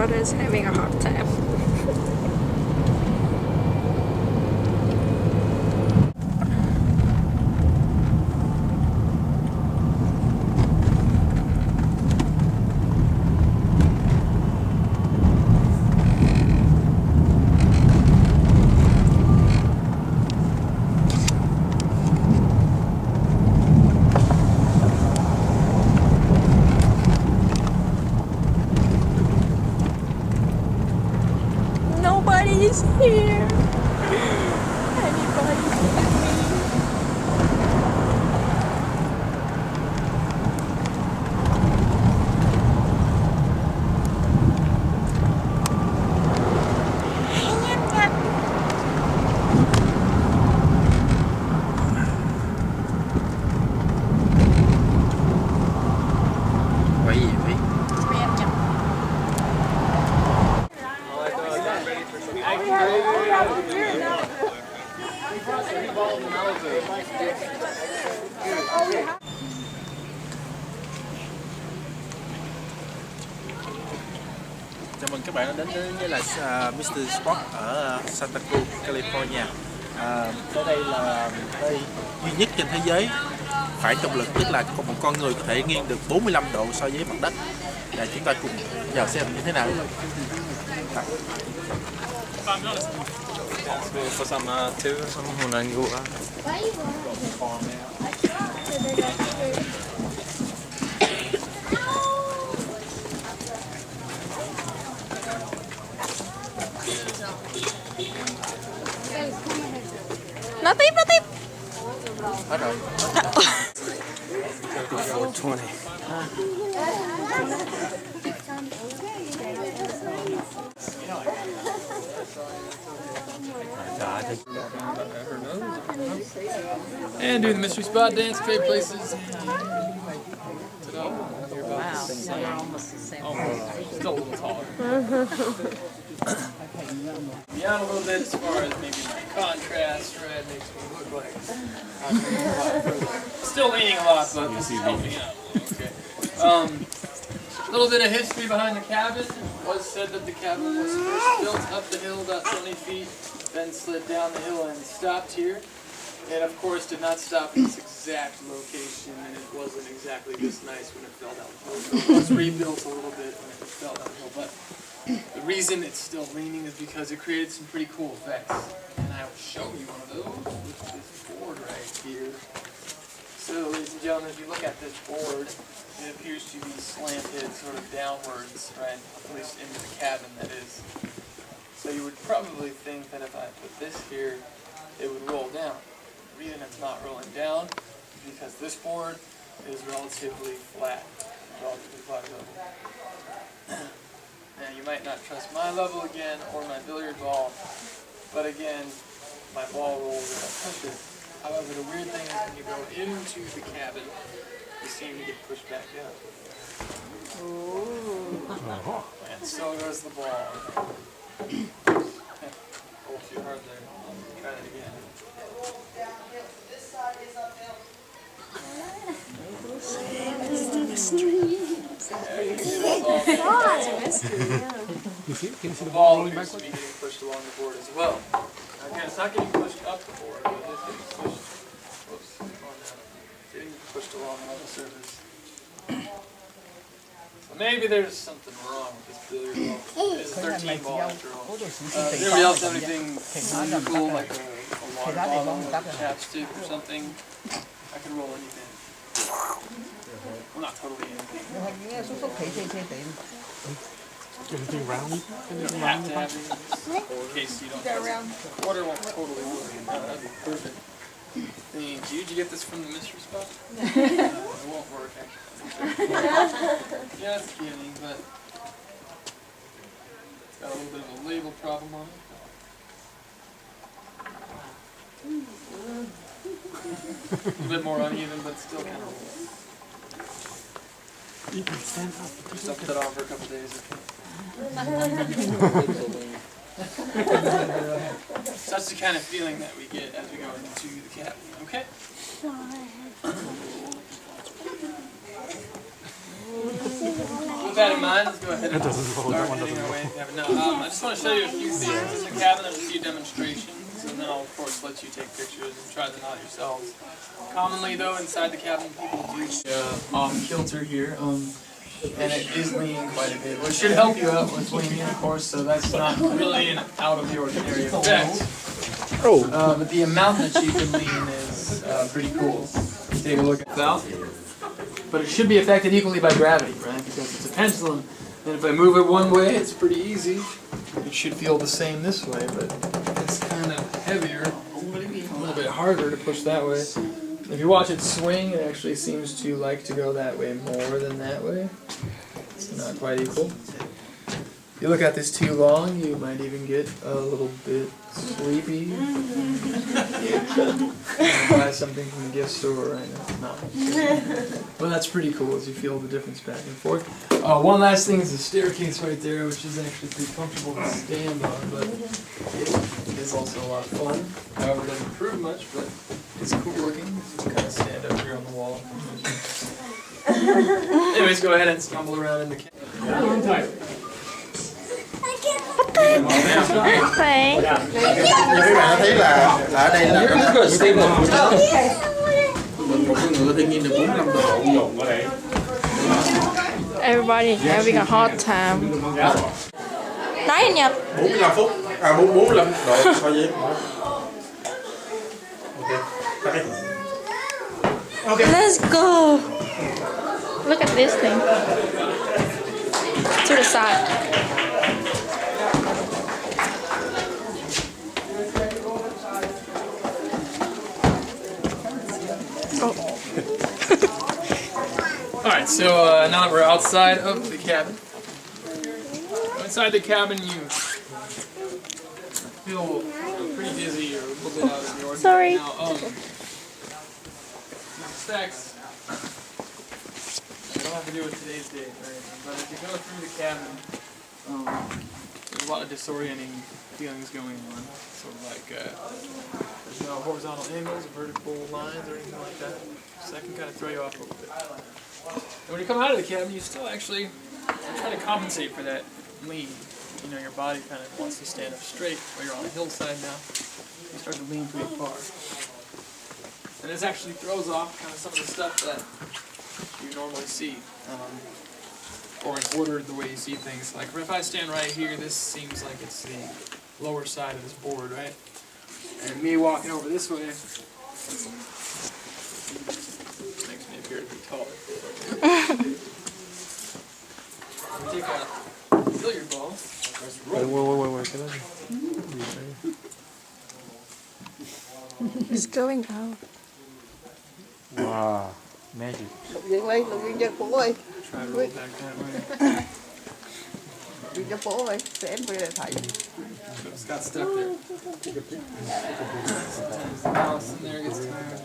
brother's having a hard time. Nobody's here. Anybody's with me. Quay gì vậy? Chào mừng các bạn đã đến với là Mr. Spot ở Santa Cruz, California. Tới đây là nơi duy nhất trên thế giới phản trọng lực, tức là một con người có thể nghiêng được 45 độ so với mặt đất. Và chúng ta cùng vào xem như thế nào. På samma tur som hon den goa. Nó tiếp. Hết rồi. 20. And do the mystery spot dance, trade places. Ta-da. Wow, so you're almost the same. Almost. Still a little taller. Beyond a little bit as far as maybe my contrast, right? Makes me look like I'm leaning a lot further. Still leaning a lot, but this is helping out. Okay. A little bit of history behind the cabin. It was said that the cabin was first built up the hill about 20 feet, then slid down the hill and stopped here. And of course did not stop in its exact location, and it wasn't exactly this nice when it fell down the hill. So it was rebuilt a little bit when it fell down the hill, but the reason it's still leaning is because it created some pretty cool effects. And I will show you one of those with this board right here. So ladies and gentlemen, if you look at this board, it appears to be slanted sort of downwards, right, at least into the cabin, that is. So you would probably think that if I put this here, it would roll down. The reason it's not rolling down is because this board is relatively flat level. Now you might not trust my level again, or my billiard ball, but again, my ball rolls if I push it. However, the weird thing is when you go into the cabin, you seem to get pushed back up. Ooh. And so goes the ball. Hold too hard there. Try that again. The ball appears to be getting pushed along the board as well. Again, it's not getting pushed up the board, but it's getting pushed. Whoops, getting pushed along the surface. So maybe there's something wrong with this billiard ball. It's a 13 ball after all. Does anybody else have anything really cool, like a water bottle or a chapstick or something? I can roll anything. Well, not totally anything. Anything round? You have to have it in case you don't have water won't totally work. That'd be perfect. Thank you. Did you get this from the mystery spot? It won't work, actually. Just kidding, but it's got a little bit of a label problem on it. A little bit more uneven, but still kind of. You can stand up. Just up that on for a couple days. So that's the kind of feeling that we get as we go into the cabin. Okay? With that in mind, let's go ahead and start heading our way. I just want to show you a few things in the cabin and a few demonstrations, and then I'll of course let you take pictures and try them out yourselves. Commonly though, inside the cabin people do off kilter here, and it is leaning quite a bit, which should help you out with leaning of course, so that's not really an out of the ordinary effect. But the amount that you can lean is pretty cool. Take a look at that. But it should be affected equally by gravity, right? Because it's a pendulum, and if I move it one way, it's pretty easy. It should feel the same this way, but it's kind of heavier, a little bit harder to push that way. If you watch it swing, it actually seems to like to go that way more than that way. It's not quite equal. If you look at this too long, you might even get a little bit sleepy. Buy something from the gift store right now. No. But that's pretty cool as you feel the difference back and forth. One last thing is the staircase right there, which is actually pretty comfortable to stand on, but it is also a lot of fun. However, it doesn't prove much, but it's cool looking. You kind of stand up here on the wall. Anyways, go ahead and stumble around in the cabin. Vậy. Như các bạn thấy là ở đây là một con ngựa thiên nhiên được 45 độ. Everybody having a hard time. Nói anh Nhật. 45 phút, 45 độ thôi vậy. Okay. Let's go. Look at this thing. To the side. Oh. Alright, so now that we're outside of the cabin, inside the cabin you feel pretty dizzy or a little bit out of the ordinary. Sorry. Now, sex, don't have to do with today's date or anything, but as you go through the cabin, there's a lot of disorienting feelings going on. Sort of like there's no horizontal angles or vertical lines or anything like that. So that can kind of throw you off a little bit. And when you come out of the cabin, you still actually try to compensate for that lean. You know, your body kind of wants to stand up straight, but you're on a hillside now. You start to lean pretty far. And this actually throws off kind of some of the stuff that you normally see. Or in order the way you see things. Like if I stand right here, this seems like it's the lower side of this board, right? And me walking over this way makes me appear to be taller. Take a billiard ball. It's going out. Wow, magic. Try to roll back that way. It's got stuck there. Sometimes the mouse in there gets tired.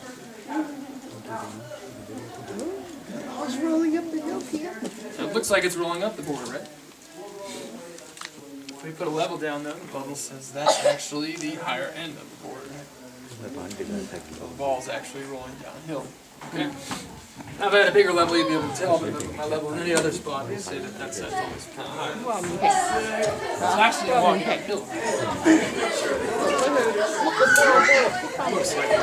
It's rolling up the hill here. It looks like it's rolling up the board, right? If we put a level down though, the bubble says that's actually the higher end of the board, right? The ball's actually rolling downhill. Okay. Now if I had a bigger level, you'd be able to tell, but if I put my level in any other spot, you'd say that that's always kind of higher. It's actually walking uphill. Looks like it.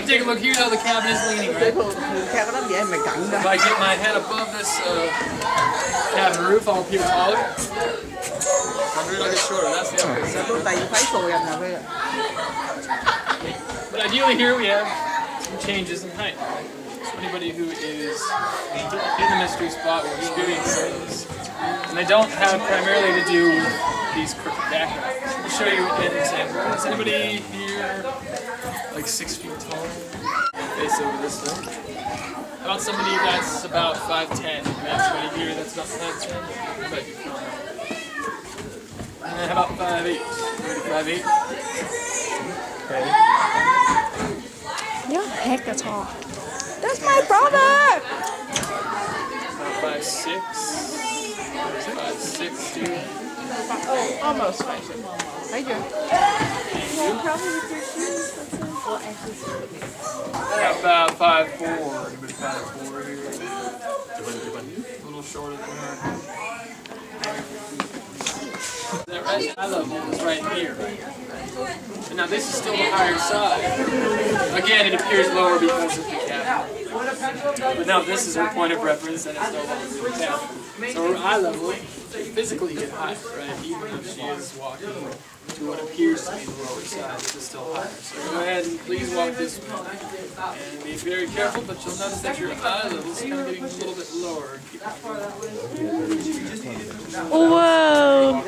Take a look here, though, the cabin is leaning, right? If I get my head above this cabin roof, I'll appear taller. Under it, I'll get shorter. That's the opposite. But ideally here we have some changes in height. So anybody who is in the mystery spot will experience those. And they don't have primarily to do with these crooked backgrounds. I'll show you an example. Is anybody here like 6 feet tall? Face over this way. How about somebody that's about 5'10"? Anybody here that's about 5'10"? I bet you can. And then how about 5'8"? 5'8"? Okay. You're heck at all. That's my brother! 5'6". 5'6", dude. Oh, almost 5'6". Right here. Yeah, probably with your shoes. Well, actually, About 5'4". Anybody 5'4" here? shorter than her. That right eye level is right here. And now this is still the higher side. Again, it appears lower because of the cap. But now this is her point of reference and it's no longer the cap. So her eye level physically get higher, right? Even if she is walking to what appears to be the lower side, this is still higher. So go ahead and please walk this way. And be very careful, but you'll notice that your eye level is kind of getting a little bit lower. Whoa!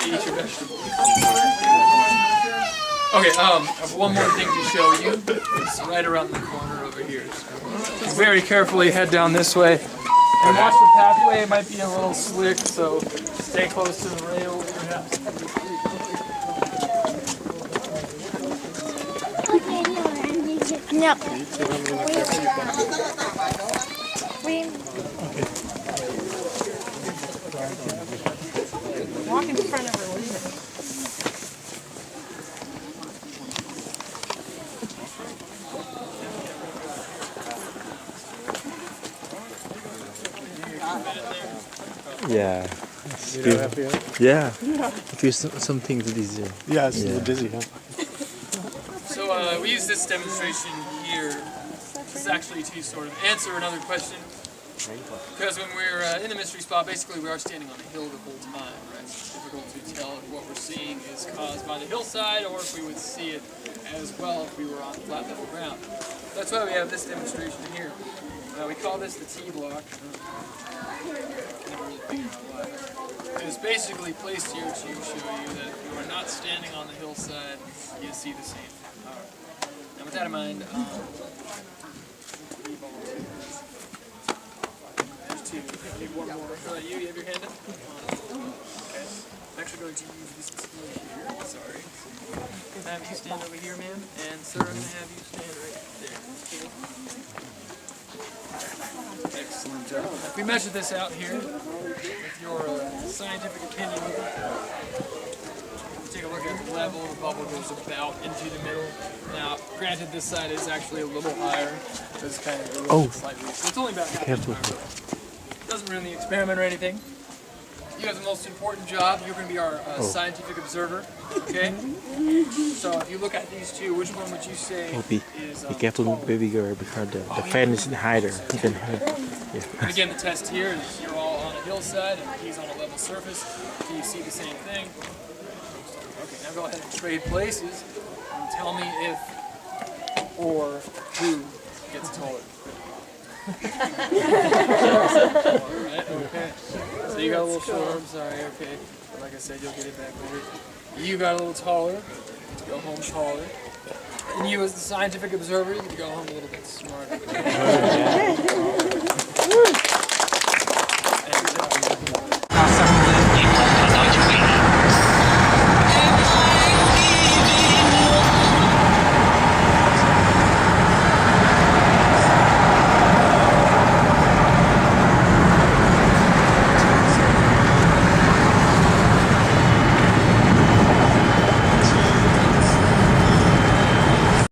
Eat your vegetables. Okay, I have one more thing to show you. It's right around the corner over here. So very carefully head down this way. And watch the pathway, it might be a little slick, so stay close to the rail perhaps. Nhập. Walk in front of her. Yeah. Yeah. I feel some things easier. Yeah, it's a little dizzy, huh? So we use this demonstration here. This is actually to sort of answer another question. Because when we're in the mystery spot, basically we are standing on a hill the whole time, right? It's difficult to tell if what we're seeing is caused by the hillside or if we would see it as well if we were on flat level ground. That's why we have this demonstration here. We call this the T block. It's basically placed here to show you that if you are not standing on the hillside, you see the same thing. Alright. Now with that in mind, there's two. Maybe one more. You have your hand up? Okay. I'm actually going to use this display here. Sorry. Have you stand over here, ma'am? And sir, I'm going to have you stand right there. Excellent job. If we measure this out here with your scientific opinion, take a look at the level. The bubble goes about into the middle. Now, granted, this side is actually a little higher. So it's kind of a little bit slightly. So it's only about half an hour. Doesn't ruin the experiment or anything. You have the most important job. You're going to be our scientific observer. Okay? So if you look at these two, which one would you say Be careful, baby girl, because the fan is higher. You can And again, the test here is you're all on a hillside and he's on a level surface. Can you see the same thing? Okay, now go ahead and trade places and tell me if or who gets taller. Alright, okay. So you got a little shorter, I'm sorry, okay. But like I said, you'll get it back later. You got a little taller, go home taller. And you as the scientific observer, you get to go home a little bit smarter.